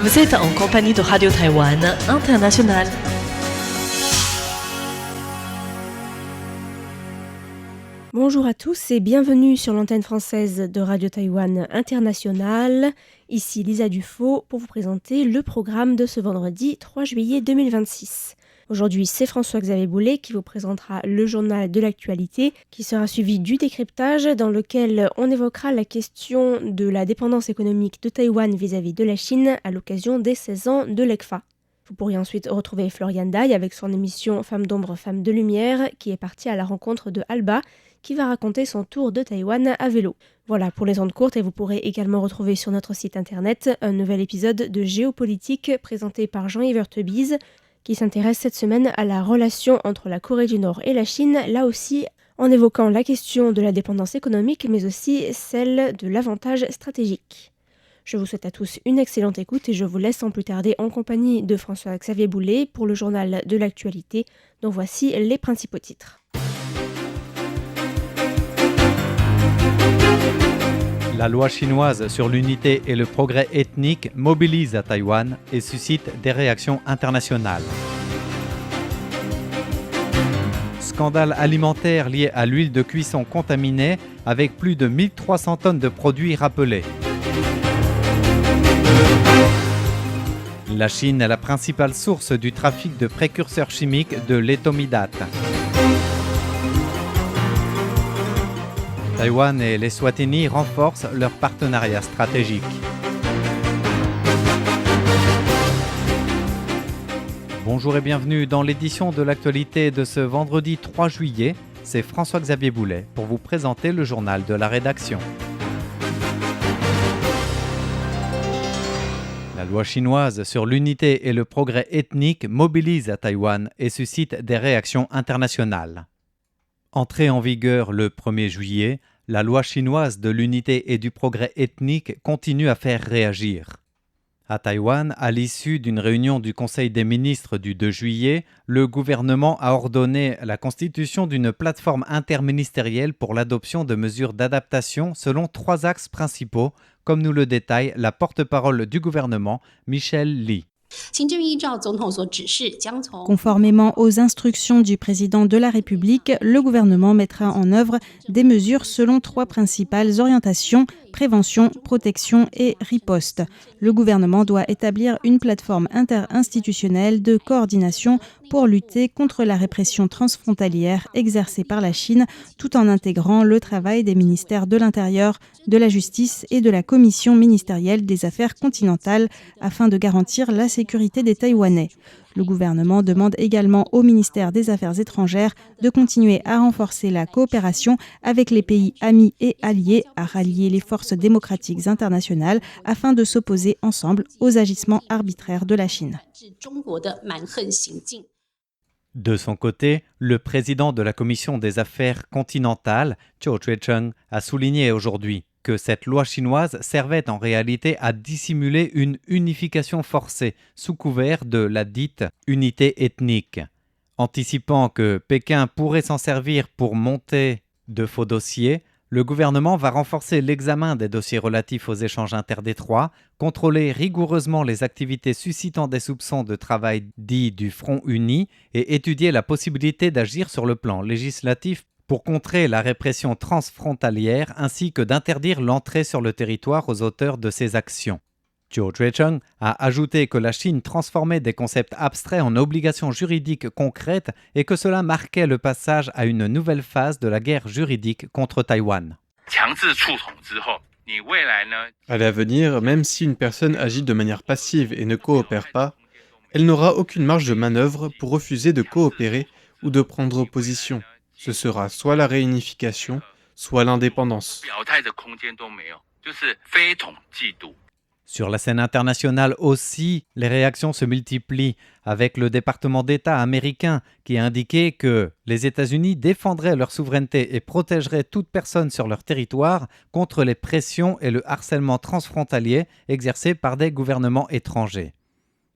Vous êtes en compagnie de Radio Taïwan International. Bonjour à tous et bienvenue sur l'antenne française de Radio Taïwan International. Ici Lisa Dufaux pour vous présenter le programme de ce vendredi 3 juillet 2026. Aujourd'hui, c'est François-Xavier Boulet qui vous présentera le journal de l'actualité qui sera suivi du décryptage dans lequel on évoquera la question de la dépendance économique de Taïwan vis-à-vis de la Chine à l'occasion des 16 ans de l'ECFA. Vous pourrez ensuite retrouver Florian Dai avec son émission Femmes d'ombre, Femmes de lumière qui est partie à la rencontre de Alba qui va raconter son tour de Taïwan à vélo. Voilà pour les ondes courtes et vous pourrez également retrouver sur notre site internet un nouvel épisode de Géopolitique présenté par Jean-Yves Heurtebise qui s'intéresse cette semaine à la relation entre la Corée du Nord et la Chine, là aussi en évoquant la question de la dépendance économique, mais aussi celle de l'avantage stratégique. Je vous souhaite à tous une excellente écoute et je vous laisse sans plus tarder en compagnie de François-Xavier Boulet pour le journal de l'actualité, dont voici les principaux titres. La loi chinoise sur l'unité et le progrès ethnique mobilise à Taïwan et suscite des réactions internationales. Scandale alimentaire lié à l'huile de cuisson contaminée avec plus de 1300 tonnes de produits rappelés. La Chine est la principale source du trafic de précurseurs chimiques de l'éthomidate. Taïwan et l'Eswatini renforcent leur partenariat stratégique. Bonjour et bienvenue dans l'édition de l'actualité de ce vendredi 3 juillet. C'est François-Xavier Boulet pour vous présenter le journal de la rédaction. La loi chinoise sur l'unité et le progrès ethnique mobilise à Taïwan et suscite des réactions internationales. Entrée en vigueur le 1er juillet, la loi chinoise de l'unité et du progrès ethnique continue à faire réagir. À Taïwan, à l'issue d'une réunion du Conseil des ministres du 2 juillet, le gouvernement a ordonné la constitution d'une plateforme interministérielle pour l'adoption de mesures d'adaptation selon 3 axes principaux, comme nous le détaille la porte-parole du gouvernement, Michelle Lee. Conformément aux instructions du président de la République, le gouvernement mettra en œuvre des mesures selon 3 principales orientations: prévention, protection et riposte. Le gouvernement doit établir une plateforme interinstitutionnelle de coordination pour lutter contre la répression transfrontalière exercée par la Chine, tout en intégrant le travail des ministères de l'Intérieur, de la Justice et de la Commission ministérielle des Affaires continentales afin de garantir la sécurité des Taïwanais. Le gouvernement demande également au ministère des Affaires étrangères de continuer à renforcer la coopération avec les pays amis et alliés, à rallier les forces démocratiques internationales afin de s'opposer ensemble aux agissements arbitraires de la Chine. De son côté, le président de la Commission des Affaires continentales, Zhou Zhuecheng, a souligné aujourd'hui que cette loi chinoise servait en réalité à dissimuler une unification forcée sous couvert de la dite unité ethnique. Anticipant que Pékin pourrait s'en servir pour monter de faux dossiers, le gouvernement va renforcer l'examen des dossiers relatifs aux échanges interdétroits, contrôler rigoureusement les activités suscitant des soupçons de travail dits du Front uni et étudier la possibilité d'agir sur le plan législatif pour contrer la répression transfrontalière ainsi que d'interdire l'entrée sur le territoire aux auteurs de ces actions. Zhou Zhuecheng a ajouté que la Chine transformait des concepts abstraits en obligations juridiques concrètes et que cela marquait le passage à une nouvelle phase de la guerre juridique contre Taïwan. À l'avenir, même si une personne agit de manière passive et ne coopère pas, elle n'aura aucune marge de manœuvre pour refuser de coopérer ou de prendre position. Ce sera soit la réunification, soit l'indépendance. Sur la scène internationale aussi, les réactions se multiplient, avec le département d'État américain qui a indiqué que les États-Unis défendraient leur souveraineté et protégeraient toute personne sur leur territoire contre les pressions et le harcèlement transfrontalier exercés par des gouvernements étrangers.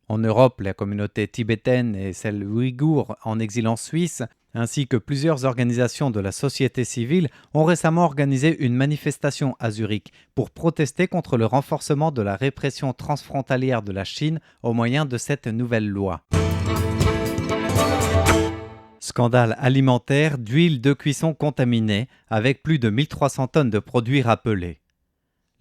En Europe, la communauté tibétaine et celle ouïghour en exil en Suisse ainsi que plusieurs organisations de la société civile ont récemment organisé une manifestation à Zurich pour protester contre le renforcement de la répression transfrontalière de la Chine au moyen de cette nouvelle loi. Scandale alimentaire d'huile de cuisson contaminée avec plus de 1300 tonnes de produits rappelés.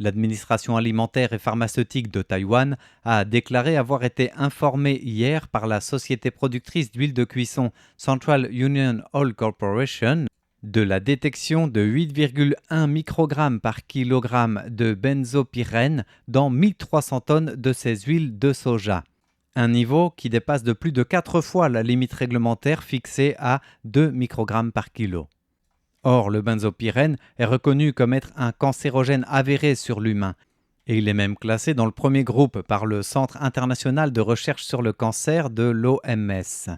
L'administration alimentaire et pharmaceutique de Taïwan a déclaré avoir été informée hier par la société productrice d'huile de cuisson Central Union Oil Corporation de la détection de 8,1 microgrammes par kilogramme de benzopyrène dans 1300 tonnes de ces huiles de soja. Un niveau qui dépasse de plus de 4 fois la limite réglementaire fixée à 2 microgrammes par kilo. Or, le benzopyrène est reconnu comme être un cancérogène avéré sur l'humain, et il est même classé dans le premier groupe par le Centre international de recherche sur le cancer de l'OMS.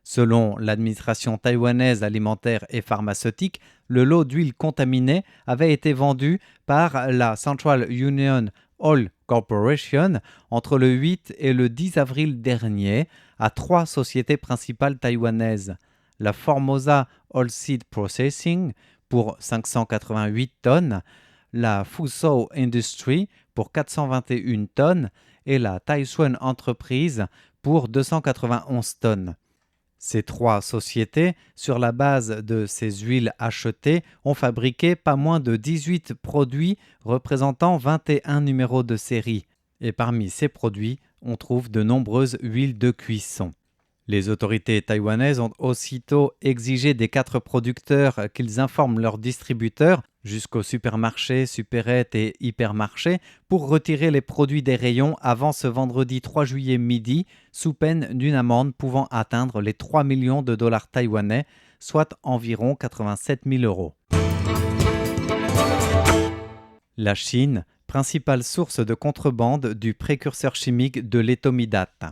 Selon l'administration taïwanaise alimentaire et pharmaceutique, le lot d'huile contaminée avait été vendu par la Central Union Oil Corporation entre le 8 et le 10 avril dernier à 3 sociétés principales taïwanaises. La Formosa Oilseed Processing pour 588 tonnes, la Fuzhou Industry pour 421 tonnes et la Taishuan Enterprise pour 291 tonnes. Ces 3 sociétés, sur la base de ces huiles achetées, ont fabriqué pas moins de 18 produits représentant 21 numéros de série. Et parmi ces produits, on trouve de nombreuses huiles de cuisson. Les autorités taïwanaises ont aussitôt exigé des 4 producteurs qu'ils informent leurs distributeurs, jusqu'aux supermarchés, supérettes et hypermarchés, pour retirer les produits des rayons avant ce vendredi 3 juillet midi, sous peine d'une amende pouvant atteindre les 3 millions de dollars taïwanais, soit environ 87 000 euros. La Chine, principale source de contrebande du précurseur chimique de l'éthomidate.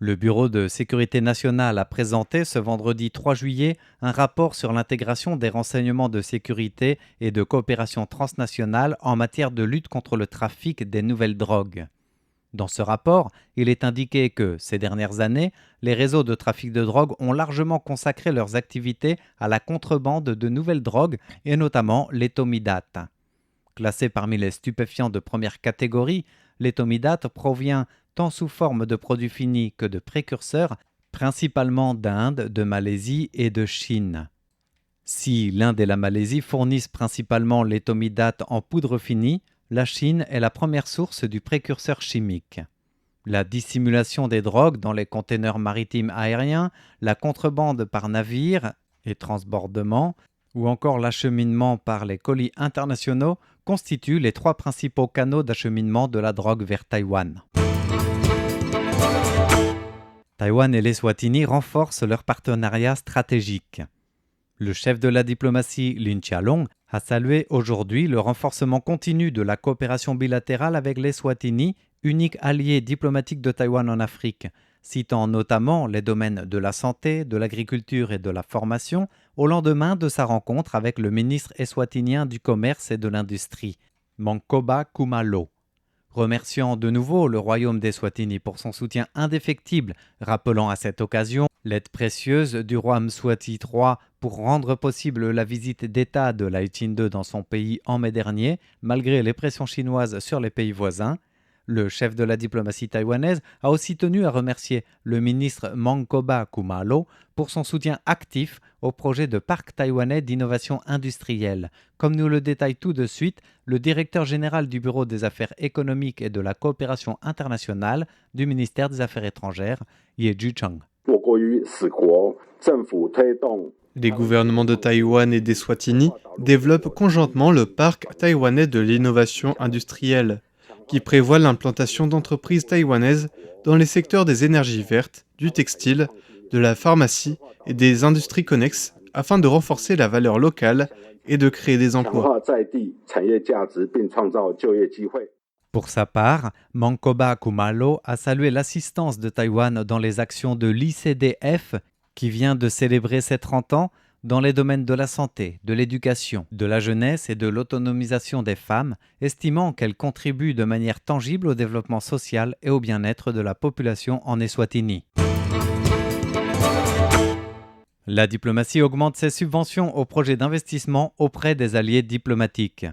Le Bureau de sécurité nationale a présenté ce vendredi 3 juillet un rapport sur l'intégration des renseignements de sécurité et de coopération transnationale en matière de lutte contre le trafic des nouvelles drogues. Dans ce rapport, il est indiqué que, ces dernières années, les réseaux de trafic de drogue ont largement consacré leurs activités à la contrebande de nouvelles drogues et notamment l'éthomidate. Classé parmi les stupéfiants de première catégorie, l'éthomidate provient tant sous forme de produits finis que de précurseurs, principalement d'Inde, de Malaisie et de Chine. Si l'Inde et la Malaisie fournissent principalement l'éthomidate en poudre finie, la Chine est la première source du précurseur chimique. La dissimulation des drogues dans les containers maritimes aériens, la contrebande par navire et transbordement, ou encore l'acheminement par les colis internationaux constituent les 3 principaux canaux d'acheminement de la drogue vers Taïwan. Taïwan et l'Eswatini renforcent leur partenariat stratégique. Le chef de la diplomatie, Lin Chia-long, a salué aujourd'hui le renforcement continu de la coopération bilatérale avec l'Eswatini, unique allié diplomatique de Taïwan en Afrique, citant notamment les domaines de la santé, de l'agriculture et de la formation, au lendemain de sa rencontre avec le ministre eswatinien du Commerce et de l'Industrie, Mankoba Kumalo. Remerciant de nouveau le royaume d'Eswatini pour son soutien indéfectible, rappelant à cette occasion l'aide précieuse du roi Mswati III pour rendre possible la visite d'État de Lai Ching-te dans son pays en mai dernier, malgré les pressions chinoises sur les pays voisins. Le chef de la diplomatie taïwanaise a aussi tenu à remercier le ministre Mankoba Kumalo pour son soutien actif au projet de parc taïwanais d'innovation industrielle, comme nous le détaille tout de suite le directeur général du Bureau des affaires économiques et de la coopération internationale du ministère des Affaires étrangères, Ye Zhicheng. Les gouvernements de Taïwan et d'Eswatini développent conjointement le parc taïwanais de l'innovation industrielle, qui prévoit l'implantation d'entreprises taïwanaises dans les secteurs des énergies vertes, du textile, de la pharmacie et des industries connexes afin de renforcer la valeur locale et de créer des emplois. Pour sa part, Mankoba Kumalo a salué l'assistance de Taïwan dans les actions de l'ICDF qui vient de célébrer ses 30 ans dans les domaines de la santé, de l'éducation, de la jeunesse et de l'autonomisation des femmes, estimant qu'elles contribuent de manière tangible au développement social et au bien-être de la population en Eswatini. La diplomatie augmente ses subventions aux projets d'investissement auprès des alliés diplomatiques.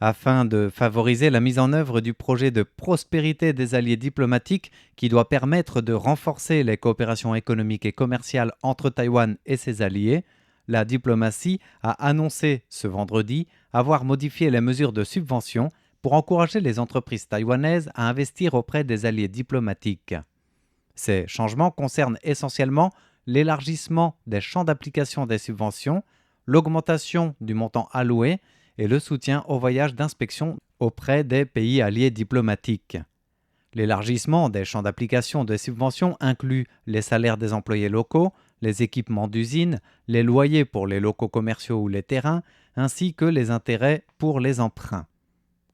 Afin de favoriser la mise en œuvre du projet de prospérité des alliés diplomatiques qui doit permettre de renforcer les coopérations économiques et commerciales entre Taïwan et ses alliés, la diplomatie a annoncé ce vendredi avoir modifié les mesures de subvention pour encourager les entreprises taïwanaises à investir auprès des alliés diplomatiques. Ces changements concernent essentiellement l'élargissement des champs d'application des subventions, l'augmentation du montant alloué et le soutien au voyage d'inspection auprès des pays alliés diplomatiques. L'élargissement des champs d'application des subventions inclut les salaires des employés locaux, les équipements d'usines, les loyers pour les locaux commerciaux ou les terrains, ainsi que les intérêts pour les emprunts.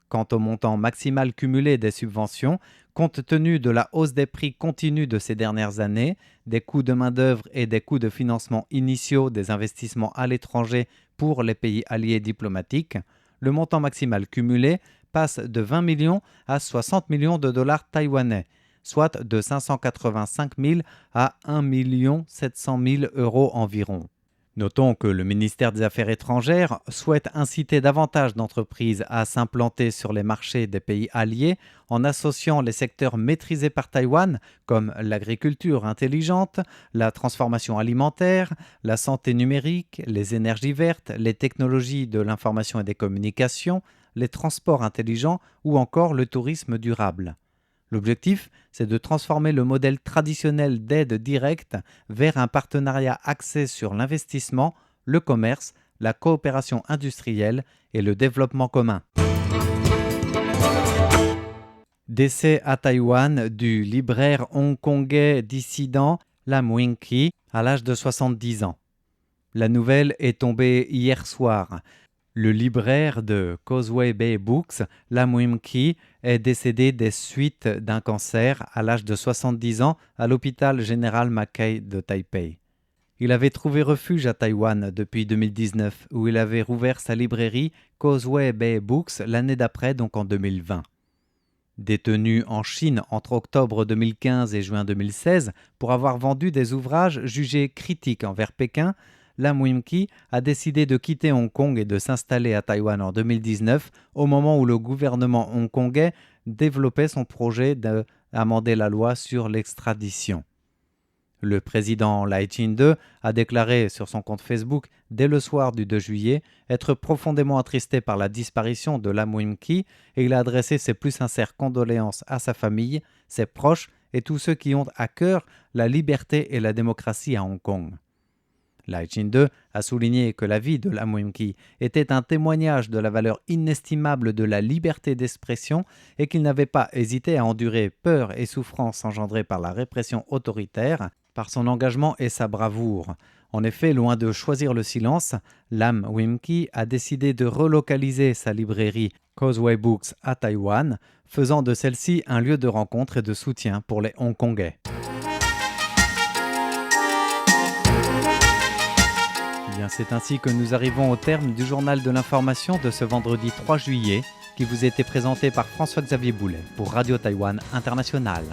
Quant au montant maximal cumulé des subventions, compte tenu de la hausse des prix continue de ces dernières années, des coûts de main-d'œuvre et des coûts de financement initiaux des investissements à l'étranger pour les pays alliés diplomatiques, le montant maximal cumulé passe de 20 millions à 60 millions de dollars taïwanais, soit de 585 000 à 1 700 000 euros environ. Notons que le ministère des Affaires étrangères souhaite inciter davantage d'entreprises à s'implanter sur les marchés des pays alliés en associant les secteurs maîtrisés par Taïwan comme l'agriculture intelligente, la transformation alimentaire, la santé numérique, les énergies vertes, les technologies de l'information et des communications, les transports intelligents ou encore le tourisme durable. L'objectif, c'est de transformer le modèle traditionnel d'aide directe vers un partenariat axé sur l'investissement, le commerce, la coopération industrielle et le développement commun. Décès à Taïwan du libraire hongkongais dissident Lam Wing-ki à l'âge de 70 ans. La nouvelle est tombée hier soir. Le libraire de Causeway Bay Books, Lam Wing-ki, est décédé des suites d'un cancer à l'âge de 70 ans à l'hôpital général Mackay de Taipei. Il avait trouvé refuge à Taïwan depuis 2019, où il avait rouvert sa librairie Causeway Bay Books l'année d'après, donc en 2020. Détenu en Chine entre octobre 2015 et juin 2016 pour avoir vendu des ouvrages jugés critiques envers Pékin, Lam Wing-ki a décidé de quitter Hong Kong et de s'installer à Taïwan en 2019, au moment où le gouvernement hongkongais développait son projet d'amender la loi sur l'extradition. Le président Lai Ching-te a déclaré sur son compte Facebook dès le soir du 2 juillet être profondément attristé par la disparition de Lam Wing-ki et il a adressé ses plus sincères condoléances à sa famille, ses proches et tous ceux qui ont à cœur la liberté et la démocratie à Hong Kong. Lai Ching-te a souligné que la vie de Lam Wing-ki était un témoignage de la valeur inestimable de la liberté d'expression et qu'il n'avait pas hésité à endurer peur et souffrance engendrées par la répression autoritaire, par son engagement et sa bravoure. En effet, loin de choisir le silence, Lam Wing-ki a décidé de relocaliser sa librairie Causeway Books à Taïwan, faisant de celle-ci un lieu de rencontre et de soutien pour les Hongkongais. C'est ainsi que nous arrivons au terme du journal de l'information de ce vendredi 3 juillet qui vous était présenté par François-Xavier Boulet pour Radio Taïwan International.